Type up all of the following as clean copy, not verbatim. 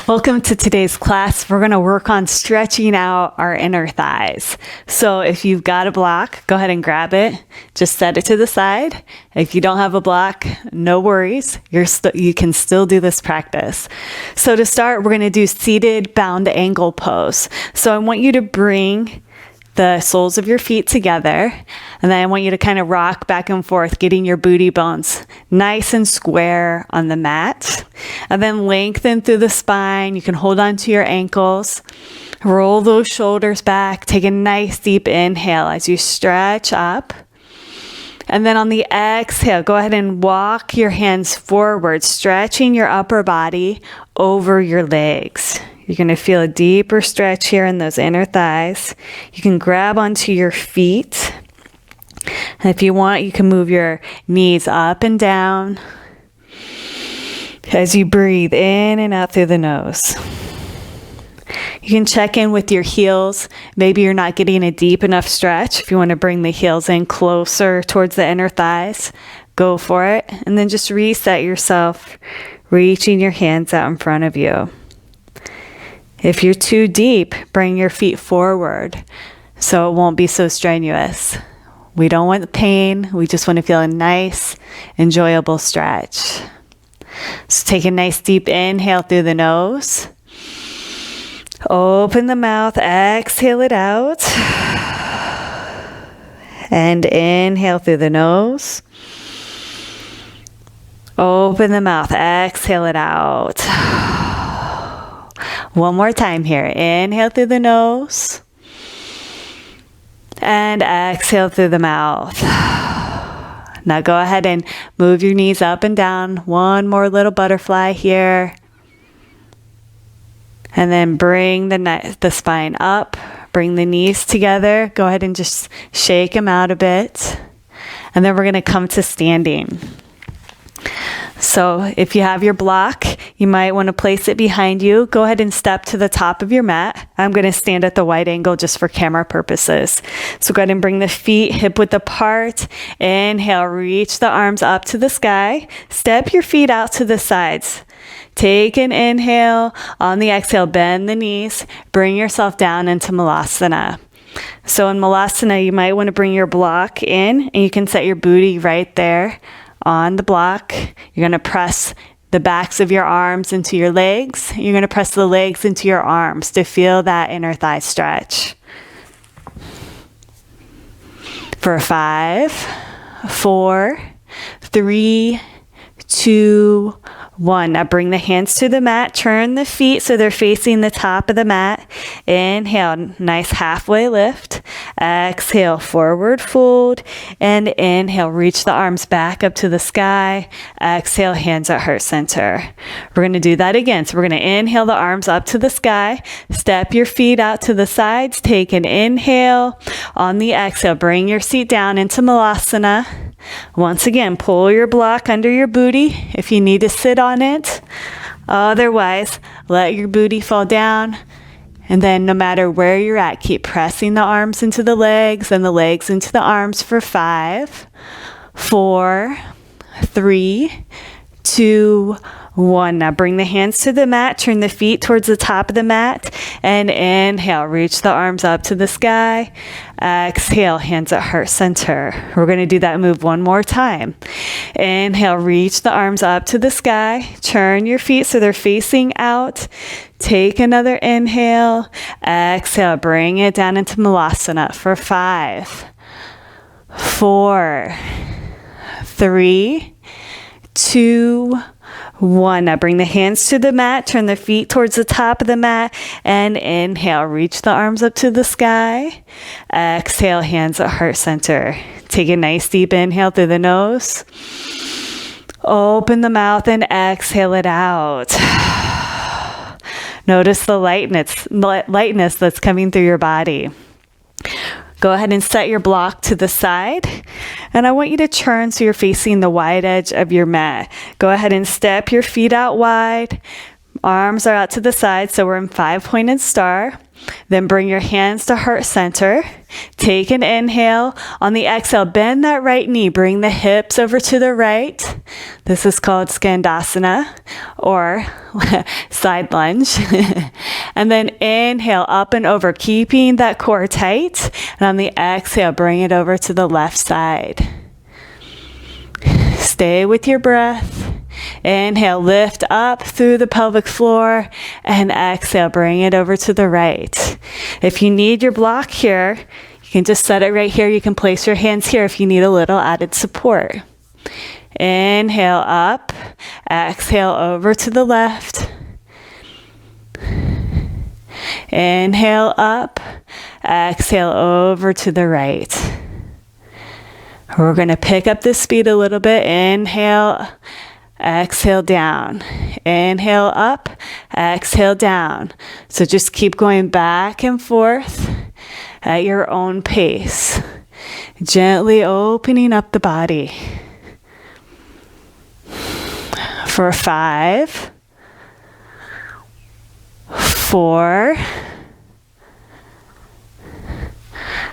Welcome to today's class. We're going to work on stretching out our inner thighs. So if you've got a block, go ahead and grab it. Just set it to the side. If you don't have a block, no worries. You can still do this practice. So to start, we're going to do seated bound ankle pose. So I want you to bring the soles of your feet together, and then I want you to kind of rock back and forth, getting your booty bones nice and square on the mat, and then lengthen through the spine. You can hold on to your ankles, roll those shoulders back, take a nice deep inhale as you stretch up, and then on the exhale, go ahead and walk your hands forward, stretching your upper body over your legs. You're going to feel a deeper stretch here in those inner thighs. You can grab onto your feet. And if you want, you can move your knees up and down as you breathe in and out through the nose. You can check in with your heels. Maybe you're not getting a deep enough stretch. If you want to bring the heels in closer towards the inner thighs, go for it. And then just reset yourself, reaching your hands out in front of you. If you're too deep, bring your feet forward so it won't be so strenuous. We don't want the pain. We just want to feel a nice, enjoyable stretch. So take a nice deep inhale through the nose. Open the mouth, exhale it out. And inhale through the nose. Open the mouth, exhale it out. One more time here. Inhale through the nose. And exhale through the mouth. Now go ahead and move your knees up and down. One more little butterfly here. And then bring the spine up. Bring the knees together. Go ahead and just shake them out a bit. And then we're going to come to standing. So if you have your block, you might want to place it behind you. Go ahead and step to the top of your mat. I'm going to stand at the wide angle just for camera purposes. So go ahead and bring the feet hip width apart. Inhale, reach the arms up to the sky. Step your feet out to the sides. Take an inhale. On the exhale, bend the knees. Bring yourself down into Malasana. So in Malasana, you might want to bring your block in, and you can set your booty right there on the block. You're going to press the backs of your arms into your legs. You're going to press the legs into your arms to feel that inner thigh stretch. For 5, 4, 3, 2, 1. Now bring the hands to the mat. Turn the feet so they're facing the top of the mat. Inhale, nice halfway lift. Exhale, forward fold. And inhale, reach the arms back up to the sky. Exhale, hands at heart center. We're going to do that again. So we're going to inhale the arms up to the sky. Step your feet out to the sides. Take an inhale. On the exhale, bring your seat down into Malasana. Once again, pull your block under your booty if you need to sit on it. Otherwise, let your booty fall down. And then no matter where you're at, keep pressing the arms into the legs and the legs into the arms for 5, 4, 3, 2, 1. Now bring the hands to the mat. Turn the feet towards the top of the mat. And inhale, reach the arms up to the sky. Exhale, hands at heart center. We're going to do that move one more time. Inhale, reach the arms up to the sky. Turn your feet so they're facing out. Take another inhale. Exhale, bring it down into Malasana for 5, 4, 3, 2, 1. Now bring the hands to the mat. Turn the feet towards the top of the mat. And inhale, reach the arms up to the sky. Exhale, hands at heart center. Take a nice deep inhale through the nose. Open the mouth and exhale it out. Notice the lightness that's coming through your body. Go ahead and set your block to the side. And I want you to turn so you're facing the wide edge of your mat. Go ahead and step your feet out wide. Arms are out to the side, so we're in 5-pointed star. Then bring your hands to heart center. Take an inhale. On the exhale, bend that right knee. Bring the hips over to the right. This is called Skandasana or side lunge. And then inhale up and over, keeping that core tight. And on the exhale, bring it over to the left side. Stay with your breath. Inhale, lift up through the pelvic floor, and exhale, bring it over to the right. If you need your block here, you can just set it right here. You can place your hands here if you need a little added support. Inhale up, exhale over to the left. Inhale up, exhale over to the right. We're going to pick up the speed a little bit. Inhale, exhale down. Inhale up, exhale down. So just keep going back and forth at your own pace. Gently opening up the body. For 5, 4,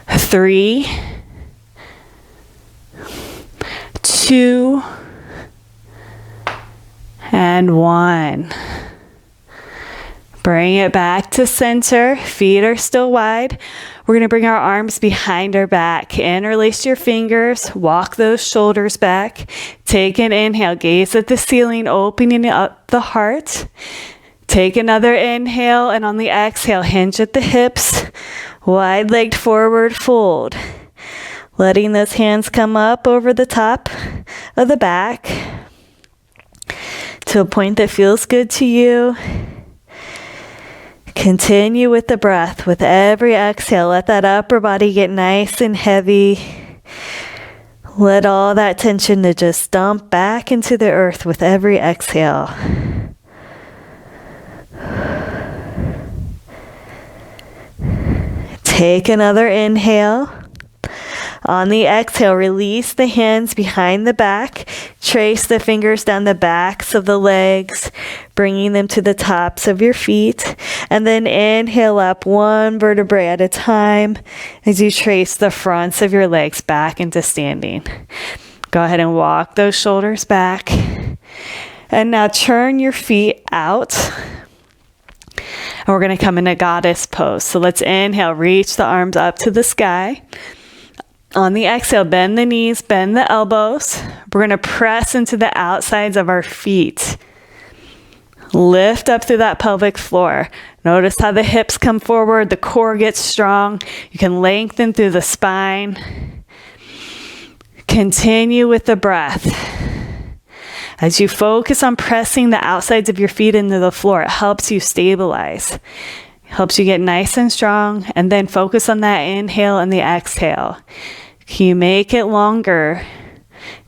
3, 2, and 1. Bring it back to center. Feet are still wide. We're going to bring our arms behind our back. Interlace your fingers. Walk those shoulders back. Take an inhale. Gaze at the ceiling, opening up the heart. Take another inhale, and on the exhale, hinge at the hips. Wide-legged forward fold. Letting those hands come up over the top of the back to a point that feels good to you. Continue with the breath. With every exhale, let that upper body get nice and heavy. Let all that tension to just dump back into the earth with every exhale. Take another inhale. On the exhale, release the hands behind the back. Trace the fingers down the backs of the legs, bringing them to the tops of your feet. And then inhale up one vertebrae at a time as you trace the fronts of your legs back into standing. Go ahead and walk those shoulders back. And now turn your feet out. And we're going to come into goddess pose. So let's inhale, reach the arms up to the sky. On the exhale, bend the knees, bend the elbows. We're going to press into the outsides of our feet. Lift up through that pelvic floor. Notice how the hips come forward, the core gets strong. You can lengthen through the spine. Continue with the breath. As you focus on pressing the outsides of your feet into the floor, it helps you stabilize. Helps you get nice and strong, and then focus on that inhale and the exhale. Can you make it longer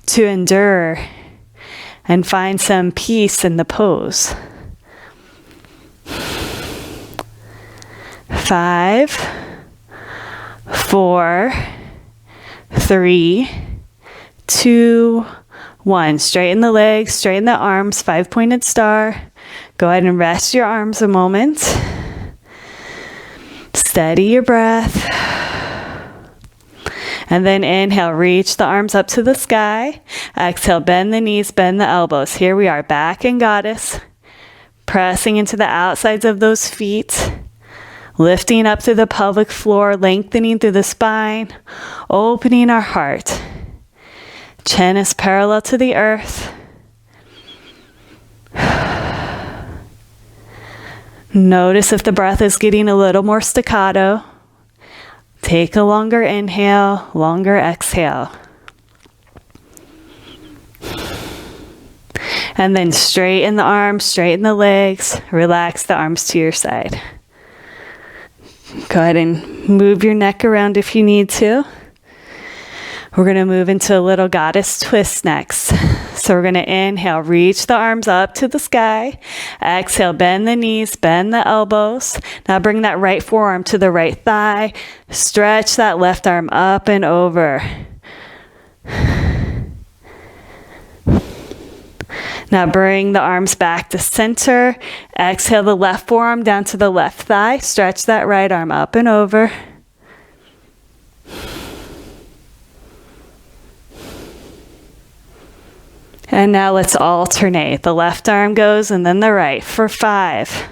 to endure and find some peace in the pose? 5, 4, 3, 2, 1. Straighten the legs, straighten the arms, 5-pointed star. Go ahead and rest your arms a moment. Steady your breath. And then inhale, reach the arms up to the sky. Exhale, bend the knees, bend the elbows. Here we are, back in goddess. Pressing into the outsides of those feet. Lifting up through the pelvic floor, lengthening through the spine. Opening our heart. Chin is parallel to the earth. Notice if the breath is getting a little more staccato. Take a longer inhale, longer exhale. And then straighten the arms, straighten the legs, relax the arms to your side. Go ahead and move your neck around if you need to. We're going to move into a little goddess twist next. So we're going to inhale, reach the arms up to the sky. Exhale, bend the knees, bend the elbows. Now bring that right forearm to the right thigh. Stretch that left arm up and over. Now bring the arms back to center. Exhale the left forearm down to the left thigh. Stretch that right arm up and over. And now let's alternate. The left arm goes and then the right for 5,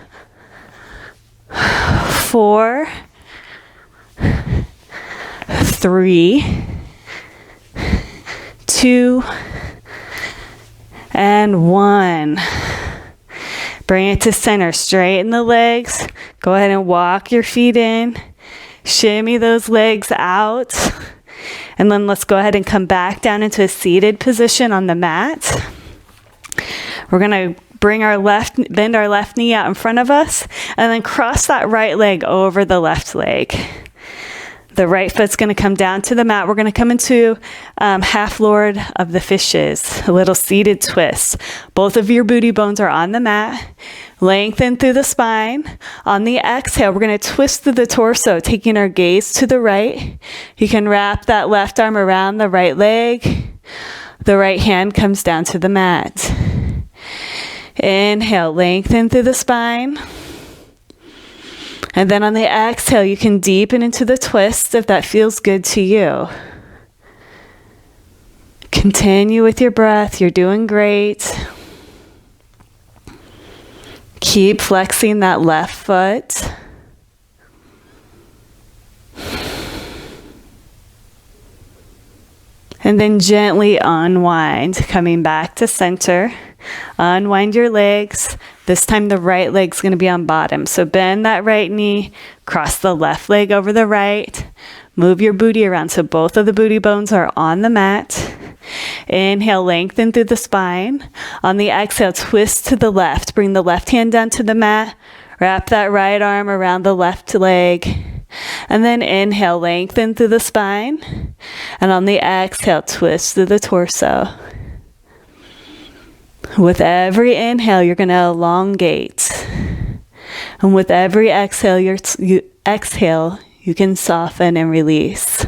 4, 3, 2, and 1. Bring it to center. Straighten the legs. Go ahead and walk your feet in. Shimmy those legs out. And then let's go ahead and come back down into a seated position on the mat. We're going to bend our left knee out in front of us, and then cross that right leg over the left leg. The right foot's going to come down to the mat. We're going to come into half Lord of the Fishes, a little seated twist. Both of your booty bones are on the mat. Lengthen through the spine. On the exhale, we're going to twist through the torso, taking our gaze to the right. You can wrap that left arm around the right leg. The right hand comes down to the mat. Inhale, lengthen through the spine. And then on the exhale, you can deepen into the twist if that feels good to you. Continue with your breath. You're doing great. Keep flexing that left foot. And then gently unwind, coming back to center. Unwind your legs. This time the right leg's going to be on bottom. So bend that right knee, cross the left leg over the right. Move your booty around so both of the booty bones are on the mat. Inhale, lengthen through the spine. On the exhale, twist to the left. Bring the left hand down to the mat. Wrap that right arm around the left leg. And then inhale, lengthen through the spine. And on the exhale, twist through the torso. With every inhale, you're going to elongate. And with every exhale, you can soften and release.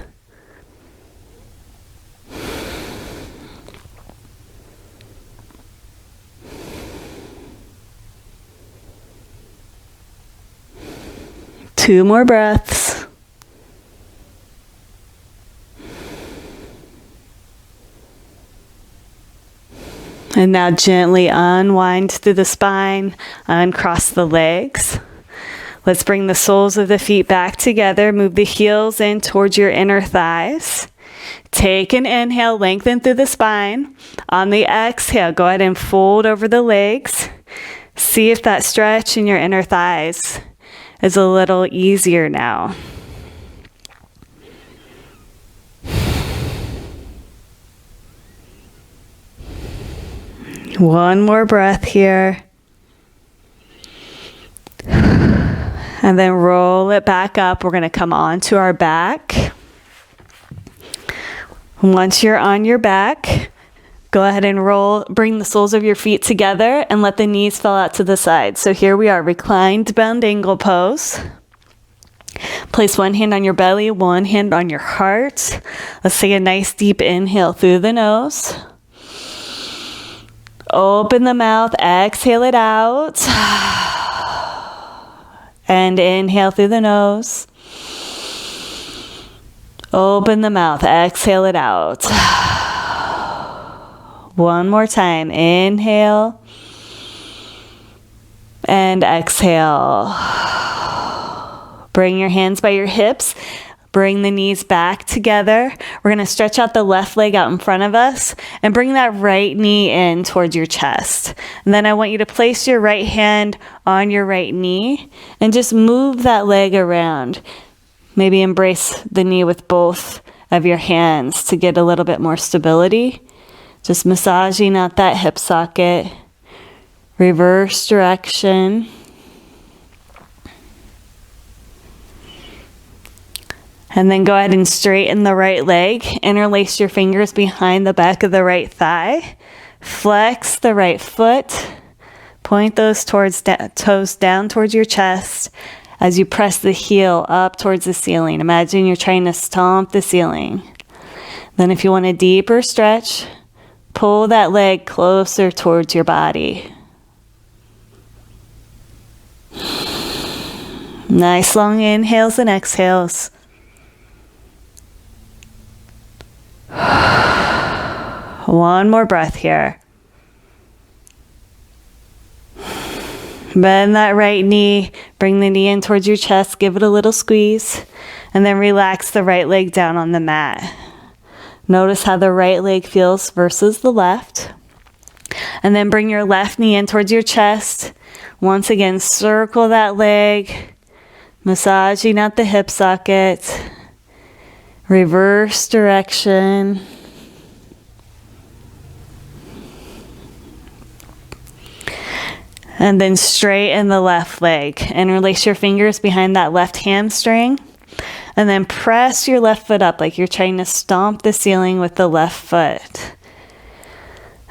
Two more breaths. And now gently unwind through the spine, uncross the legs. Let's bring the soles of the feet back together. Move the heels in towards your inner thighs. Take an inhale, lengthen through the spine. On the exhale, go ahead and fold over the legs. See if that stretch in your inner thighs is a little easier now. One more breath here. And then roll it back up. We're going to come onto our back. Once you're on your back, go ahead and bring the soles of your feet together and let the knees fall out to the side. So here we are, reclined bound angle pose. Place one hand on your belly, one hand on your heart. Let's take a nice deep inhale through the nose. Open the mouth, exhale it out. And inhale through the nose. Open the mouth, exhale it out. One more time, inhale. And exhale. Bring your hands by your hips. Bring the knees back together. We're going to stretch out the left leg out in front of us and bring that right knee in towards your chest. And then I want you to place your right hand on your right knee and just move that leg around. Maybe embrace the knee with both of your hands to get a little bit more stability. Just massaging out that hip socket. Reverse direction. And then go ahead and straighten the right leg. Interlace your fingers behind the back of the right thigh. Flex the right foot. Point those toes down towards your chest as you press the heel up towards the ceiling. Imagine you're trying to stomp the ceiling. Then if you want a deeper stretch, pull that leg closer towards your body. Nice long inhales and exhales. One more breath here. Bend that right knee. Bring the knee in towards your chest. Give it a little squeeze. And then relax the right leg down on the mat. Notice how the right leg feels versus the left. And then bring your left knee in towards your chest. Once again, circle that leg. Massaging out the hip socket. Reverse direction. And then straighten the left leg. Interlace your fingers behind that left hamstring. And then press your left foot up like you're trying to stomp the ceiling with the left foot.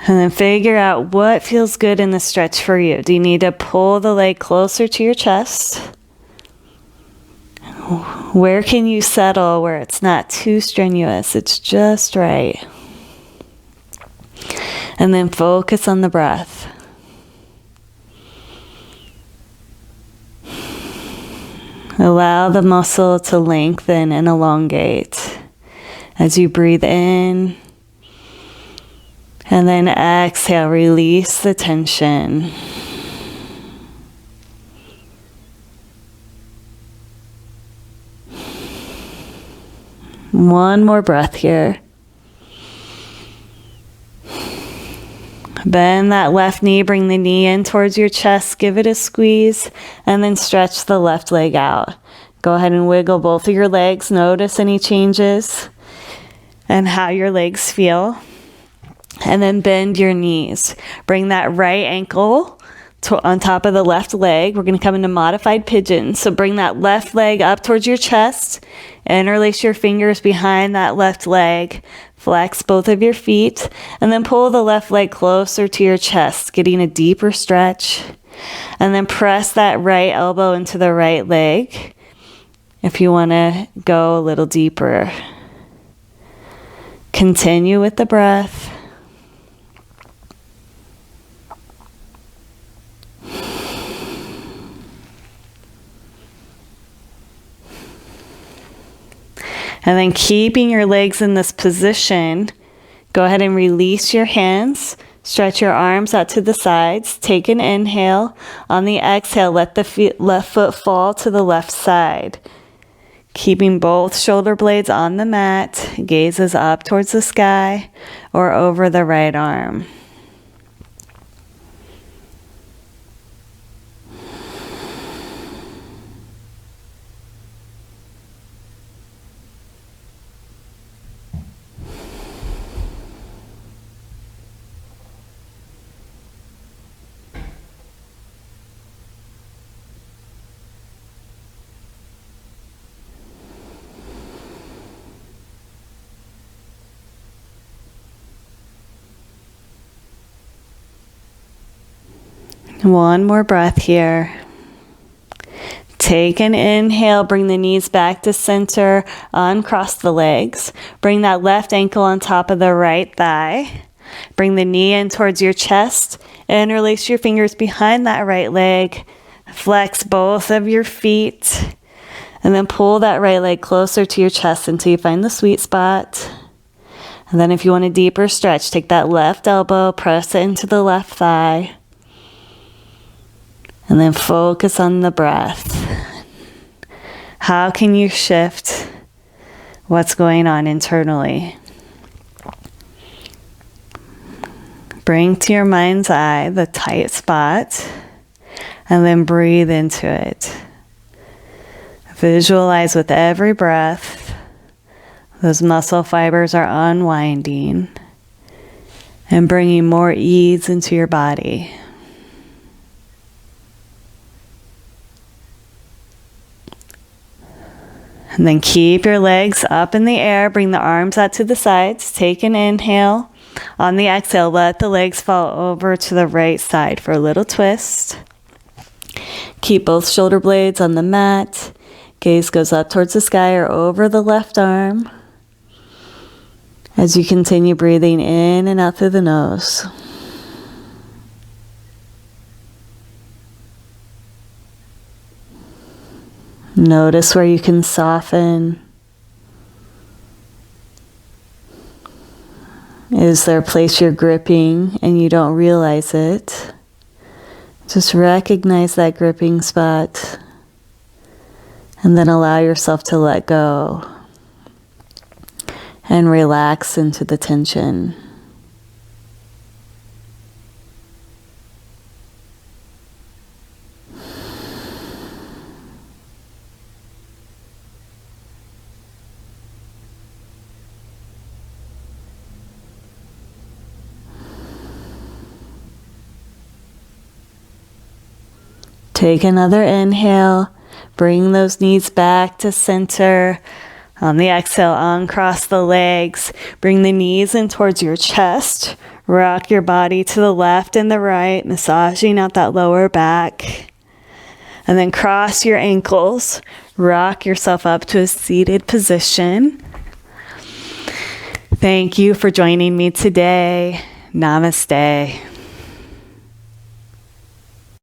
And then figure out what feels good in the stretch for you. Do you need to pull the leg closer to your chest? Where can you settle where it's not too strenuous? It's just right. And then focus on the breath. Allow the muscle to lengthen and elongate as you breathe in. And then exhale, release the tension. One more breath here. Bend that left knee, bring the knee in towards your chest, give it a squeeze, and then stretch the left leg out. Go ahead and wiggle both of your legs. Notice any changes and how your legs feel. And then bend your knees. Bring that right ankle on top of the left leg. We're going to come into modified pigeon. So bring that left leg up towards your chest. Interlace your fingers behind that left leg. Flex both of your feet. And then pull the left leg closer to your chest, getting a deeper stretch. And then press that right elbow into the right leg if you want to go a little deeper. Continue with the breath. And then keeping your legs in this position, go ahead and release your hands. Stretch your arms out to the sides. Take an inhale. On the exhale, let the left foot fall to the left side. Keeping both shoulder blades on the mat. Gazes up towards the sky or over the right arm. One more breath here. Take an inhale, bring the knees back to center, uncross the legs. Bring that left ankle on top of the right thigh. Bring the knee in towards your chest. Interlace your fingers behind that right leg. Flex both of your feet. And then pull that right leg closer to your chest until you find the sweet spot. And then if you want a deeper stretch, take that left elbow, press it into the left thigh. And then focus on the breath. How can you shift what's going on internally? Bring to your mind's eye the tight spot and then breathe into it. Visualize with every breath, those muscle fibers are unwinding and bringing more ease into your body. And then keep your legs up in the air. Bring the arms out to the sides. Take an inhale. On the exhale, let the legs fall over to the right side for a little twist. Keep both shoulder blades on the mat. Gaze goes up towards the sky or over the left arm. As you continue breathing in and out through the nose. Notice where you can soften. Is there a place you're gripping and you don't realize it? Just recognize that gripping spot and then allow yourself to let go and relax into the tension. Take another inhale. Bring those knees back to center. On the exhale, uncross the legs. Bring the knees in towards your chest. Rock your body to the left and the right, massaging out that lower back. And then cross your ankles. Rock yourself up to a seated position. Thank you for joining me today. Namaste.